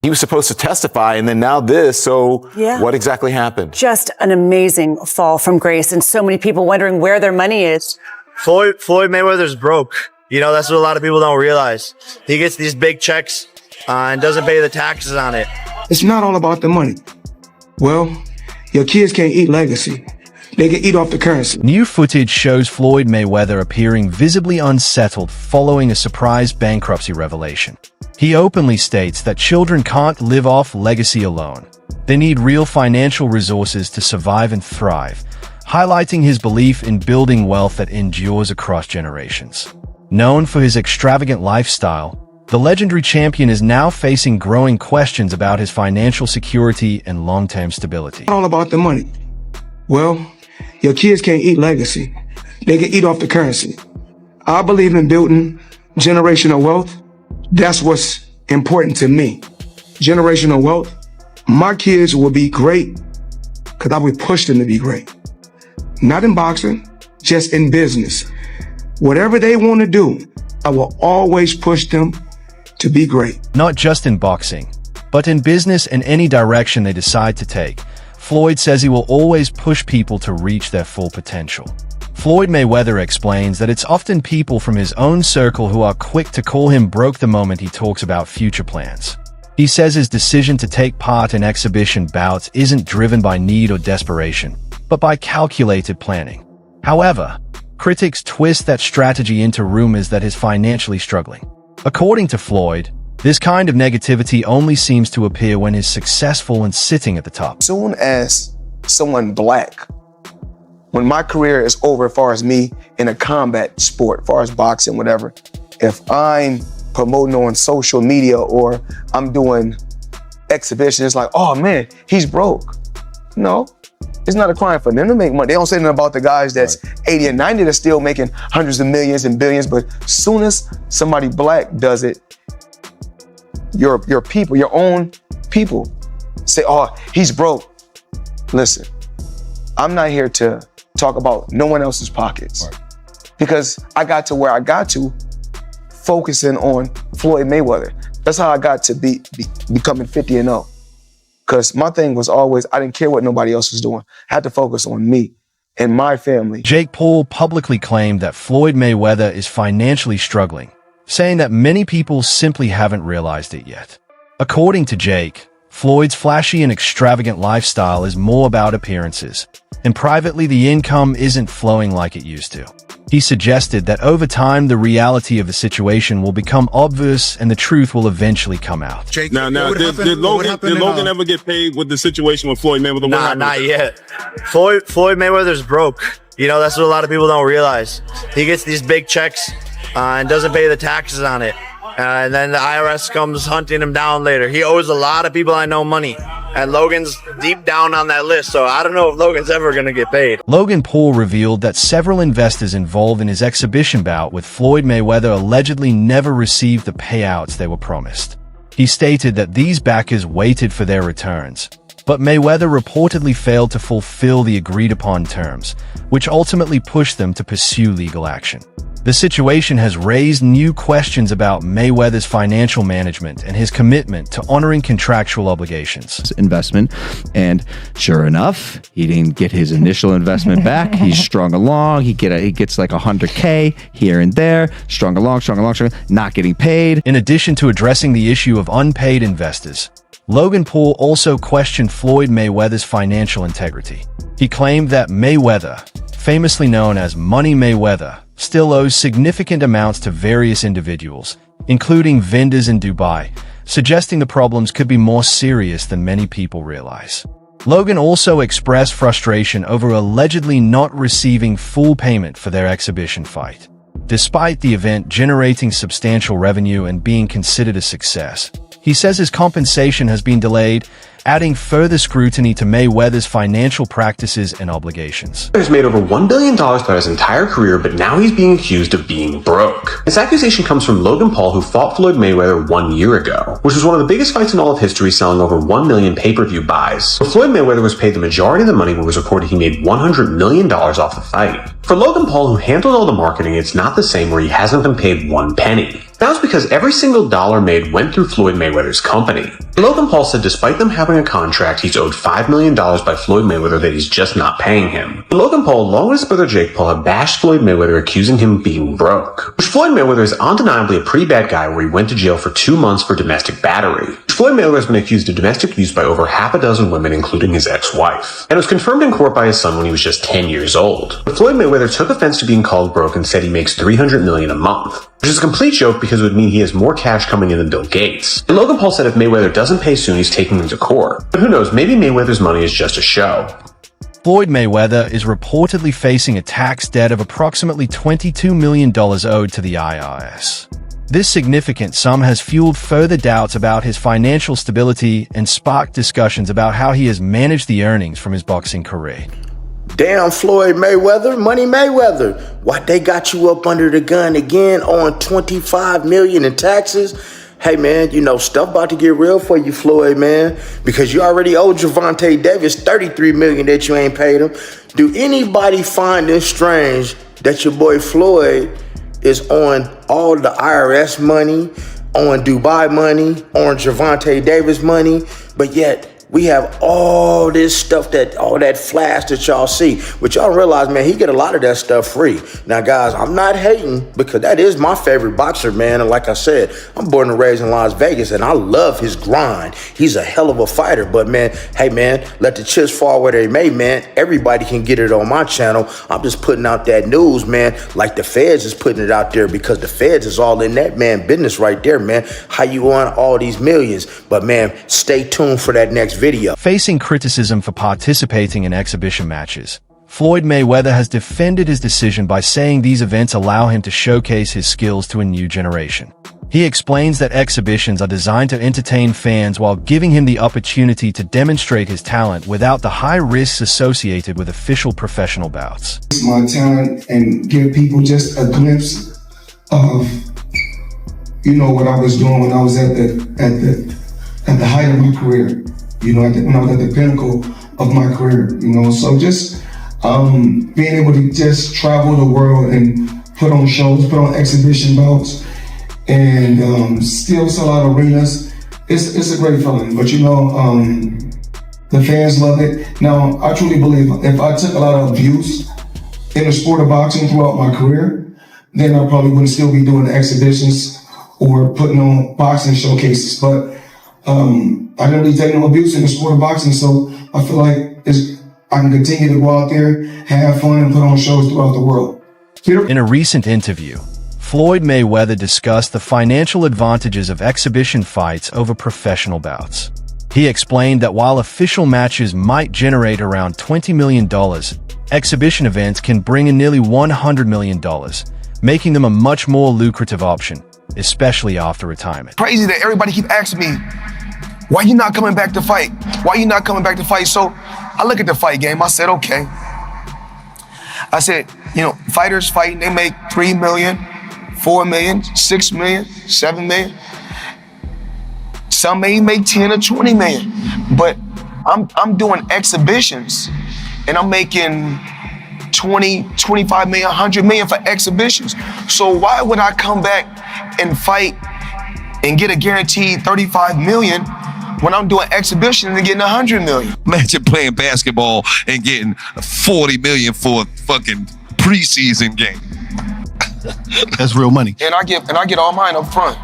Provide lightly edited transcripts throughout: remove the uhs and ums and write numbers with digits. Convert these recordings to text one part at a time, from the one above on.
He was supposed to testify, and then now this. So what exactly happened? Just an amazing fall from grace, and so many people wondering where their money is. Floyd Mayweather's broke. You know, that's what a lot of people don't realize. He gets these big checks and doesn't pay the taxes on it. It's not all about the money. Well, your kids can't eat legacy. They can eat off the currency. New footage shows Floyd Mayweather appearing visibly unsettled following a surprise bankruptcy revelation. He openly states that children can't live off legacy alone. They need real financial resources to survive and thrive, highlighting his belief in building wealth that endures across generations. Known for his extravagant lifestyle, the legendary champion is now facing growing questions about his financial security and long-term stability. All about the money. Well, your kids can't eat legacy. They can eat off the currency. I believe in building generational wealth. That's what's important to me. Generational wealth. My kids will be great because I will push them to be great. Not in boxing, just in business. Whatever they want to do, I will always push them to be great. Not just in boxing, but in business and any direction they decide to take. Floyd says he will always push people to reach their full potential. Floyd Mayweather explains that it's often people from his own circle who are quick to call him broke the moment he talks about future plans. He says his decision to take part in exhibition bouts isn't driven by need or desperation, but by calculated planning. However, critics twist that strategy into rumors that he's financially struggling. According to Floyd, this kind of negativity only seems to appear when he's successful and sitting at the top. Soon as someone black, when my career is over as far as me in a combat sport, as far as boxing, whatever, if I'm promoting on social media or I'm doing exhibitions, it's like, oh man, he's broke. No, it's not a crime for them to make money. They don't say nothing about the guys that's 80 and 90 that's still making hundreds of millions and billions, but soon as somebody black does it, your people, your own people say, oh, he's broke. Listen, I'm not here to talk about no one else's pockets because I got to where I got to focusing on Floyd Mayweather. That's how I got to becoming 50-0. Because my thing was always, I didn't care what nobody else was doing. I had to focus on me and my family. Jake Paul publicly claimed that Floyd Mayweather is financially struggling, saying that many people simply haven't realized it yet. According to Jake, Floyd's flashy and extravagant lifestyle is more about appearances, and privately the income isn't flowing like it used to. He suggested that over time the reality of the situation will become obvious and the truth will eventually come out. Jake, now did Logan ever get paid with the situation with Floyd Mayweather? Nah, not yet. Floyd Mayweather's broke. You know, that's what a lot of people don't realize. He gets these big checks and doesn't pay the taxes on it. And then the IRS comes hunting him down later. He owes a lot of people I know money. And Logan's deep down on that list, so I don't know if Logan's ever going to get paid. Logan Paul revealed that several investors involved in his exhibition bout with Floyd Mayweather allegedly never received the payouts they were promised. He stated that these backers waited for their returns, but Mayweather reportedly failed to fulfill the agreed-upon terms, which ultimately pushed them to pursue legal action. The situation has raised new questions about Mayweather's financial management and his commitment to honoring contractual obligations. Investment, and sure enough, he didn't get his initial investment back. He's strung along. He gets like $100K here and there, strung along, not getting paid. In addition to addressing the issue of unpaid investors, Logan Paul also questioned Floyd Mayweather's financial integrity. He claimed that Mayweather, famously known as Money Mayweather, still owes significant amounts to various individuals, including vendors in Dubai, suggesting the problems could be more serious than many people realize. Logan also expressed frustration over allegedly not receiving full payment for their exhibition fight. Despite the event generating substantial revenue and being considered a success, he says his compensation has been delayed, adding further scrutiny to Mayweather's financial practices and obligations. He's made over $1 billion throughout his entire career, but now he's being accused of being broke. This accusation comes from Logan Paul, who fought Floyd Mayweather 1 year ago, which was one of the biggest fights in all of history, selling over 1 million pay-per-view buys. But Floyd Mayweather was paid the majority of the money when it was reported he made $100 million off the fight. For Logan Paul, who handled all the marketing, it's not the same where he hasn't been paid one penny. That was because every single dollar made went through Floyd Mayweather's company. Logan Paul said despite them having a contract, he's owed $5 million by Floyd Mayweather that he's just not paying him. Logan Paul, along with his brother Jake Paul, have bashed Floyd Mayweather, accusing him of being broke. Which Floyd Mayweather is undeniably a pretty bad guy, where he went to jail for 2 months for domestic battery. Floyd Mayweather has been accused of domestic abuse by over half a dozen women, including his ex-wife, and was confirmed in court by his son when he was just 10 years old. But Floyd Mayweather took offense to being called broke and said he makes $300 million a month, which is a complete joke because it would mean he has more cash coming in than Bill Gates. And Logan Paul said if Mayweather doesn't pay soon, he's taking him to court. But who knows, maybe Mayweather's money is just a show. Floyd Mayweather is reportedly facing a tax debt of approximately $22 million owed to the IRS. This significant sum has fueled further doubts about his financial stability and sparked discussions about how he has managed the earnings from his boxing career. Damn, Floyd Mayweather, Money Mayweather. Why they got you up under the gun again on $25 million in taxes? Hey man, you know, stuff about to get real for you, Floyd, man, because you already owe Gervonta Davis $33 million that you ain't paid him. Do anybody find this strange that your boy Floyd is on all the IRS money, on Dubai money, on Gervonta Davis money, but yet we have all this stuff, all that flash that y'all see, but y'all realize, man, he get a lot of that stuff free. Now, guys, I'm not hating because that is my favorite boxer, man. And like I said, I'm born and raised in Las Vegas, and I love his grind. He's a hell of a fighter. But man, hey, man, let the chips fall where they may, man. Everybody can get it on my channel. I'm just putting out that news, man, like the feds is putting it out there, because the feds is all in that, man, business right there, man. How you on all these millions? But man, stay tuned for that next video. Facing criticism for participating in exhibition matches, Floyd Mayweather has defended his decision by saying these events allow him to showcase his skills to a new generation. He explains that exhibitions are designed to entertain fans while giving him the opportunity to demonstrate his talent without the high risks associated with official professional bouts. My talent, and give people just a glimpse of, you know, what I was doing when I was at the height of my career. You know, when I was at the pinnacle of my career, you know, so just being able to just travel the world and put on shows, put on exhibition bouts, and still sell out arenas, it's a great feeling. But you know, the fans love it. Now, I truly believe if I took a lot of abuse in the sport of boxing throughout my career, then I probably wouldn't still be doing the exhibitions or putting on boxing showcases. But I didn't really take no abuse in the sport of boxing, so I feel like I can continue to go out there, have fun, and put on shows throughout the world. In a recent interview, Floyd Mayweather discussed the financial advantages of exhibition fights over professional bouts. He explained that while official matches might generate around $20 million, exhibition events can bring in nearly $100 million, making them a much more lucrative option, especially after retirement. Crazy that everybody keep asking me, why you not coming back to fight? Why you not coming back to fight? So I look at the fight game. I said, okay. I said, you know, fighters fighting, they make $3 million, $4 million, $6 million, $7 million. Some may make 10 or 20 million. But I'm doing exhibitions and I'm making 20, 25 million, 100 million for exhibitions. So why would I come back and fight and get a guaranteed 35 million when I'm doing exhibitions and getting 100 million? Imagine playing basketball and getting 40 million for a fucking preseason game. That's real money. And I get all mine up front.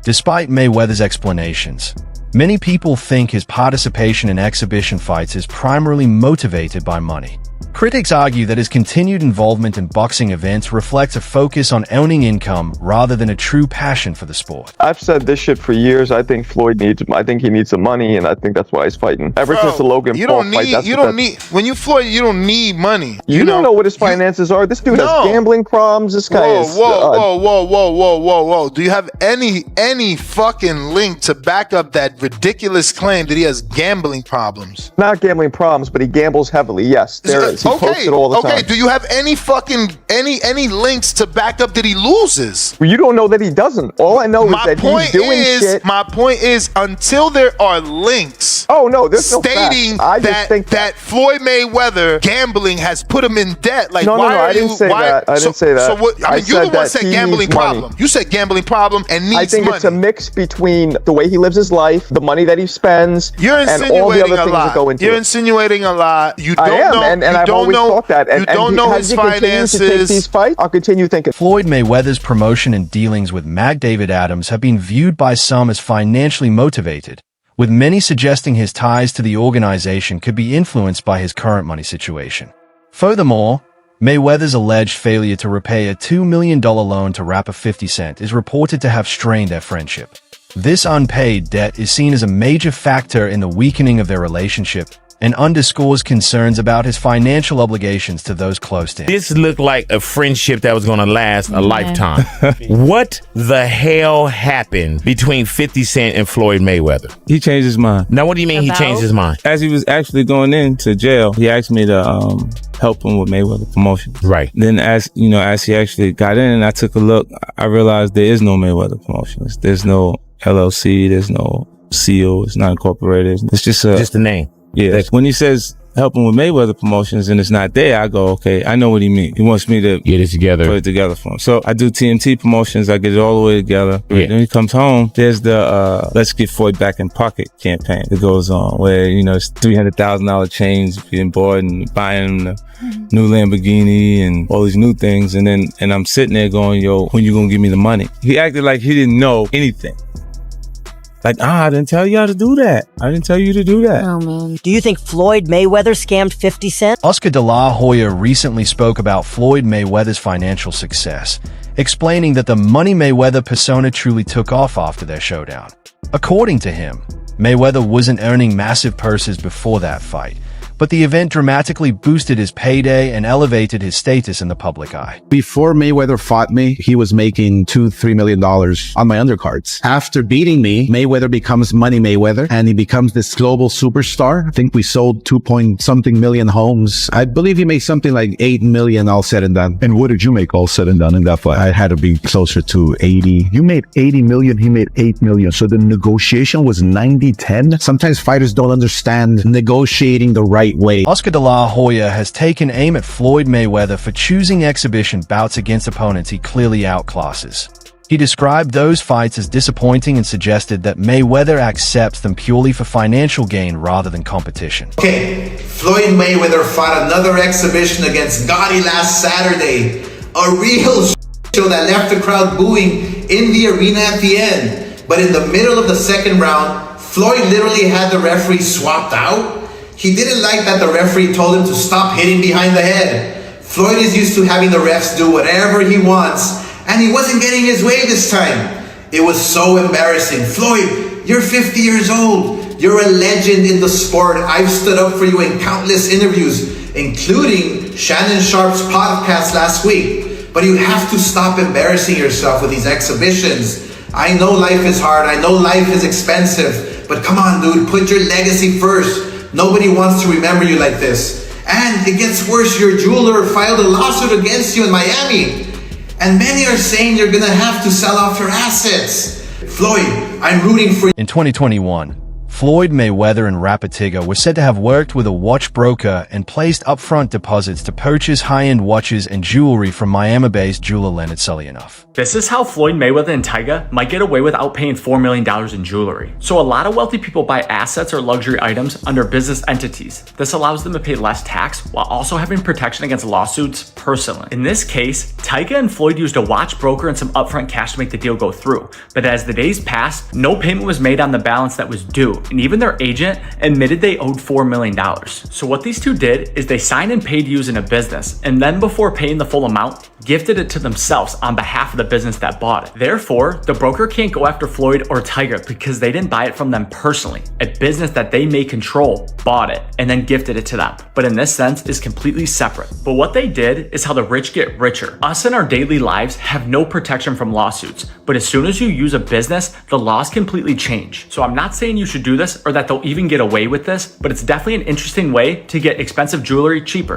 Despite Mayweather's explanations, many people think his participation in exhibition fights is primarily motivated by money. Critics argue that his continued involvement in boxing events reflects a focus on earning income rather than a true passion for the sport. I've said this shit for years. I think I think he needs some money, and I think that's why he's fighting. Ever since the Logan Paul fight, when you Floyd, you don't need money. You don't know what his finances are. This dude has gambling problems. This guy is. Whoa. Do you have any fucking link to back up that ridiculous claim that he has gambling problems? Not gambling problems, but he gambles heavily. Yes, there is. He posts it all the time. Okay, do you have any fucking any links to back up that he loses? Well, you don't know that he doesn't. All I know is that he's doing shit. My point is, until there are links Oh no, there's no stating facts. I just think that Floyd Mayweather gambling has put him in debt. Like, no, why I didn't say that. I didn't say that. So what? I mean, you're the one that said gambling problem. Money. You said gambling problem and needs money. I think it's a mix between the way he lives his life, the money that he spends, and all the other things that go into it. You're insinuating a lot. You don't know. And I've always thought that. You don't know his finances. To take these fights, I'll continue thinking. Floyd Mayweather's promotion and dealings with David Adams have been viewed by some as financially motivated, with many suggesting his ties to the organization could be influenced by his current money situation. Furthermore, Mayweather's alleged failure to repay a $2 million loan to rapper 50 Cent is reported to have strained their friendship. This unpaid debt is seen as a major factor in the weakening of their relationship and underscores concerns about his financial obligations to those close to him. This looked like a friendship that was going to last a lifetime. What the hell happened between 50 Cent and Floyd Mayweather? He changed his mind. Now, what do you mean he changed his mind? As he was actually going into jail, he asked me to help him with Mayweather Promotions. Right. Then as he actually got in and I took a look, I realized there is no Mayweather Promotions. There's no LLC. There's no seal. It's not incorporated. It's just a name. Yeah. When he says helping with Mayweather Promotions and it's not there, I go, okay, I know what he means. He wants me to get it together, put it together for him. So I do TNT Promotions. I get it all the way together. Yeah. Then he comes home. There's the Let's Get Floyd Back in Pocket campaign that goes on where, it's $300,000 chains being bought and buying the new Lamborghini and all these new things. And I'm sitting there going, yo, when you gonna give me the money? He acted like he didn't know anything. Like, I didn't tell you how to do that. I didn't tell you to do that. Oh, man. Do you think Floyd Mayweather scammed 50 Cent? Oscar de la Hoya recently spoke about Floyd Mayweather's financial success, explaining that the Money Mayweather persona truly took off after their showdown. According to him, Mayweather wasn't earning massive purses before that fight, but the event dramatically boosted his payday and elevated his status in the public eye. Before Mayweather fought me, he was making $2-3 million on my undercards. After beating me, Mayweather becomes Money Mayweather, and he becomes this global superstar. I think we sold 2-point-something million homes. I believe he made something like $8 million all said and done. And what did you make all said and done in that fight? I had to be closer to 80. You made 80 million, he made 8 million. So the negotiation was 90-10? Sometimes fighters don't understand negotiating the right way. Oscar de la Hoya has taken aim at Floyd Mayweather for choosing exhibition bouts against opponents he clearly outclasses. He described those fights as disappointing and suggested that Mayweather accepts them purely for financial gain rather than competition. Okay, Floyd Mayweather fought another exhibition against Gotti last Saturday. A real show that left the crowd booing in the arena at the end. But in the middle of the second round, Floyd literally had the referee swapped out. He didn't like that the referee told him to stop hitting behind the head. Floyd is used to having the refs do whatever he wants, and he wasn't getting his way this time. It was so embarrassing. Floyd, you're 50 years old. You're a legend in the sport. I've stood up for you in countless interviews, including Shannon Sharp's podcast last week. But you have to stop embarrassing yourself with these exhibitions. I know life is hard. I know life is expensive. But come on, dude, put your legacy first. Nobody wants to remember you like this. And it gets worse, your jeweler filed a lawsuit against you in Miami. And many are saying you're gonna have to sell off your assets. Floyd, I'm rooting for you. In 2021, Floyd Mayweather and rapper Tigger were said to have worked with a watch broker and placed upfront deposits to purchase high-end watches and jewelry from Miami-based jeweler Leonard Selianoff. This is how Floyd Mayweather and Tyga might get away without paying $4 million in jewelry. So a lot of wealthy people buy assets or luxury items under business entities. This allows them to pay less tax while also having protection against lawsuits personally. In this case, Tyga and Floyd used a watch broker and some upfront cash to make the deal go through. But as the days passed, no payment was made on the balance that was due, and even their agent admitted they owed $4 million. So what these two did is they signed and paid using a business, and then before paying the full amount, gifted it to themselves on behalf of the business that bought it. Therefore, the broker can't go after Floyd or Tyga because they didn't buy it from them personally. A business that they may control bought it and then gifted it to them. But in this sense, is completely separate. But what they did is how the rich get richer. Us in our daily lives have no protection from lawsuits, but as soon as you use a business, the laws completely change. So I'm not saying you should do this or that they'll even get away with this, but it's definitely an interesting way to get expensive jewelry cheaper.